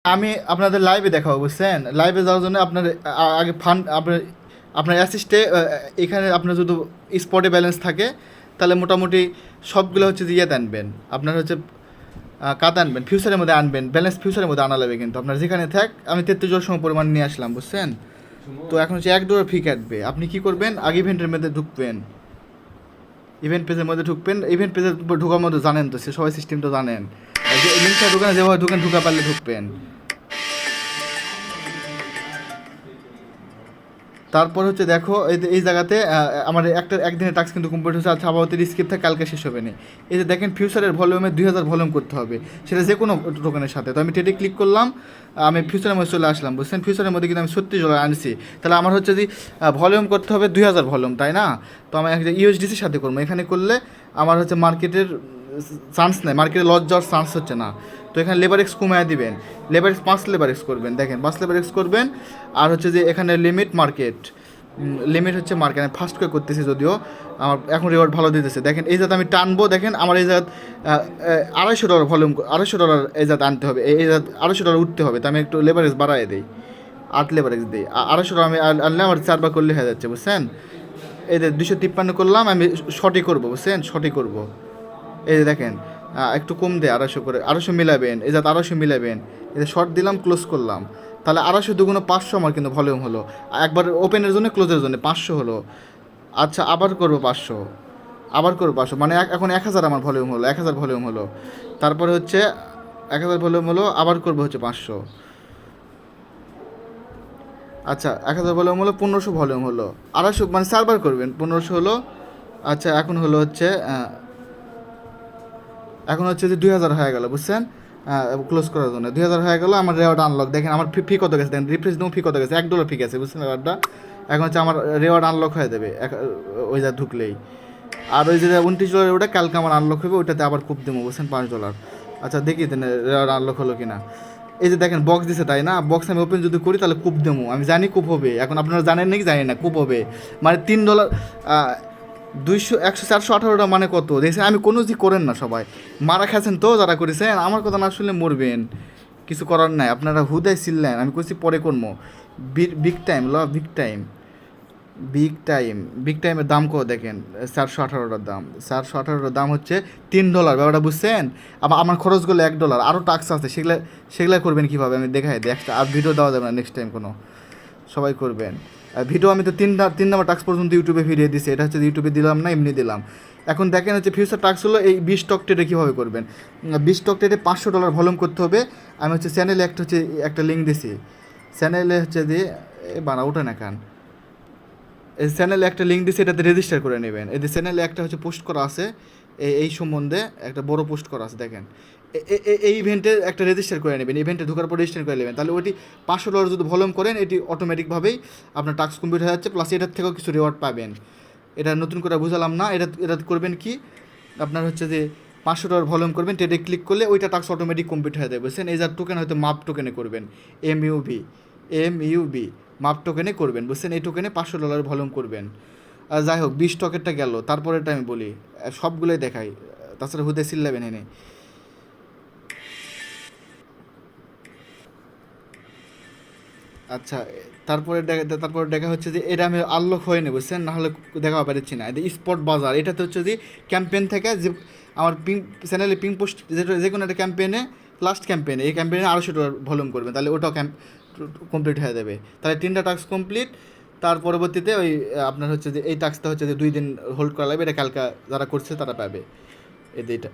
আমি আপনাদের লাইভে দেখাবো, বুঝছেন? লাইভে যাওয়ার জন্য আপনার আগে ফান্ড আপনার অ্যাসিস্টে এখানে আপনার যদি স্পটে ব্যালেন্স থাকে তাহলে মোটামুটি সবগুলো হচ্ছে যে ইয়েতে আনবেন, আপনার হচ্ছে কাতে আনবেন, ফিউচারের মধ্যে আনবেন, ব্যালেন্স ফিউচারের মধ্যে আনা লাগবে। কিন্তু আপনার যেখানে থাক, আমি 33 সম পরিমাণ নিয়ে আসলাম, বুঝছেন? তো এখন হচ্ছে $1 ফি কাটবে। আপনি কি করবেন, আগে ইভেন্টের মধ্যে ঢুকবেন, ইভেন্ট পেজের মধ্যে ঢুকবেন। ইভেন্ট পেজে ঢোকার মধ্যে জানেন তো, সে সবাই সিস্টেম তো জানেন, যে লিঙ্কটা ঢুকেন, যেভাবে ঢুকেন ঢুকা পারলে ঢুকবেন। তারপর হচ্ছে দেখো এই জায়গাতে আমার একদিনের টাস্ক কিন্তু কমপ্লিট হচ্ছে। আচ্ছা, আবার স্কিপ থাকে, কালকে শেষ হবে না। এই যে দেখেন ফিউচারের ভলিউমে 2000 ভলিউম করতে হবে, সেটা যে কোনো টোকেনের সাথে। তো আমি টেটে ক্লিক করলাম, আমি ফিউচারের মধ্যে চলে আসলাম, বুঝছেন? ফিউচারের মধ্যে কিন্তু আমি $36 আনছি। তাহলে আমার হচ্ছে যে ভলিউম করতে হবে 2000 ভলিউম, তাই না? তো আমি একটা ইউএসডিসির সাথে করবো। এখানে করলে আমার হচ্ছে মার্কেটের চান্স নেই, মার্কেটে লস যাওয়ার চান্স হচ্ছে না। তো এখানে লেবার এক্স কমায় দিবেন, লেবার এক্স 5 লেবার এক্স করবেন, দেখেন 5 লেবার এক্স করবেন। আর হচ্ছে যে এখানে লিমিট মার্কেট, লিমিট হচ্ছে মার্কেট, আমি ফার্স্ট করে করতেছি যদিও আমার এখন রিওয়ার্ড ভালো দিতেছে। দেখেন এই জাত আমি টানবো, দেখেন আমার এই জাত $250 ভলিউম, $250 এই জাত আনতে হবে, এই জাত $250 উঠতে হবে। তো আমি একটু লেবার এক্স বাড়াই দিই, 8 লেবার এক্স দিই। $250 আমি আনলে আমার 4 বার করলে হয়ে যাচ্ছে, বুঝছেন? এই যে 253 করলাম, আমি শর্টই করবো, বুঝছেন? শর্টই করবো। এই যে দেখেন একটু কম দেয়, 250 করে, 250 মিলাবেন, এই যাতে 250 মিলাবেন। এই যে শর্ট দিলাম, ক্লোজ করলাম, তাহলে 250 দুগুণ 500 আমার কিন্তু ভলিউম হলো। একবার ওপেনের জন্য, ক্লোজের জন্য 500 হলো। আচ্ছা, আবার করবো 500, আবার করবো 500, মানে এখন 1000 আমার ভলিউম হলো, 1000 ভলিউম হলো। তারপরে হচ্ছে 1000 ভলিউম হলো, আবার করবো হচ্ছে 500। আচ্ছা, 1000 ভলিউম হলো, 1500 ভলিউম হলো, 250, মানে 4 বার করবেন, 1500 হলো। আচ্ছা, এখন হলো হচ্ছে এখন হচ্ছে যে 2000 হয়ে গেল, বুঝছেন? ক্লোজ করার জন্য 2000 হয়ে গেল। আমার রেওয়ার্ড আনলক, দেখেন আমার ফি কত গেছে, দেখেন রিফ্রেশ দিন, ফি কত গেছে, $1 ফি গেছে, বুঝছেন রেওয়ার্ডটা? এখন হচ্ছে আমার রেওয়ার্ড আনলক হয়ে যাবে ওই যা ঢুকলেই। আর ওই যে $29 ওটা কালকে আমার আনলক হবে, ওইটাতে আবার কুপ দেবো, বুঝছেন? $5। আচ্ছা, দেখি দেন রেওয়ার্ড আনলক হলো কিনা। এই যে দেখেন বক্স দিছে, তাই না? বক্স আমি ওপেন যদি করি তাহলে কুপ দেবো, আমি জানি কুপ হবে। এখন আপনারা জানেন নাকি জানি না, কুপ হবে। মানে $3, 200, 100, 418টা মানে কত দেখছেন? আমি কোনো যে করেন না, সবাই মারা খাচ্ছেন তো যারা করেছেন। আমার কথা না শুনলে মরবেন, কিছু করার নাই। আপনারা হুদায় ছিললেন, আমি কইছি পরে করবো। বিগ টাইম ল, big time, big time, big টাইমের দাম কত দেখেন, 418টার দাম, 418টার দাম হচ্ছে $3। ব্যাপারটা বুঝছেন? আবার আমার খরচগুলো $1, আরও টাক্স আছে, সেগুলো করবেন কীভাবে আমি দেখাই দিই। একটা আর ভিডিও দেওয়া যাবে না নেক্সট টাইম কোনো, সবাই করবেন। ভিডিও আমি তো 3 নাম্বার টাস্ক পর্যন্ত ইউটিউবে ভিডিও দিছি, এটা হচ্ছে ইউটিউবে দিলাম না, এমনি দিলাম। এখন দেখেন হচ্ছে ফিউচার টাস্ক হলো এই 20 স্টক ট্রেডে কীভাবে করবেন। 20 স্টক ট্রেডে $500 ভলিউম করতে হবে। আমি হচ্ছে চ্যানেলে একটা লিঙ্ক দিছি, চ্যানেলে হচ্ছে দিয়ে বানা ওঠে না কান, এই চ্যানেলে একটা লিঙ্ক দিছি, এটাতে রেজিস্টার করে নেবেন। এই যে চ্যানেলে একটা হচ্ছে পোস্ট করা আছে, এই সম্বন্ধে একটা বড় পোস্ট করা আছে, দেখেন এই ইভেন্টে একটা রেজিস্টার করে নেবেন, ইভেন্টে ঢোকার পর রেজিস্টার করে নেবেন। তাহলে ওইটি $500 যদি ভলিউম করেন, এটি অটোমেটিকভাবেই আপনার টাস্ক কমপ্লিট হয়ে যাচ্ছে, প্লাস এটার থেকেও কিছু রিওয়ার্ড পাবেন। এটা নতুন করে বুঝালাম না। এটা করবেন কি, আপনার হচ্ছে যে $500 ভলিউম করবেন, টেটে ক্লিক করলে ওইটা টাস্ক অটোমেটিক কমপ্লিট হয়ে যাবে, বুঝছেন? এই যার টোকেন হয়তো মাপ টোকেনে করবেন, MUB মাপ টোকেনে করবেন, বুঝছেন? এই টোকেনে $500 ভলিউম করবেন। আর যাই হোক, 20 টকেরটা গেল, তারপরেটা আমি বলি, সবগুলোই দেখাই, তাছাড়া হুদে চিল্লাবেন এনে। আচ্ছা, তারপরে দেখা হচ্ছে যে এটা আমি আনলক হয়নি, বুঝছেন? নাহলে দেখা পারছি না। এটা স্পট বাজার, এটাতে হচ্ছে যে ক্যাম্পেইন থেকে যে আমার চ্যানেলে পিং পোস্ট, যেটা যে কোনো একটা ক্যাম্পেইনে, লাস্ট ক্যাম্পেইনে, এই ক্যাম্পেইনে $250 ভলিউম করবেন, তাহলে ওটাও কমপ্লিট হয়ে যাবে। তাহলে 3টা টাস্ক কমপ্লিট। তার পরবর্তীতে ওই আপনার হচ্ছে যে এই টাস্কটা হচ্ছে যে 2 দিন হোল্ড করা লাগবে, এটা কালকা যারা করছে তারা পাবে। এই যে এটা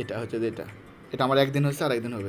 এটা হচ্ছে যে এটা এটা আমার একদিন হচ্ছে, আর একদিন হবে।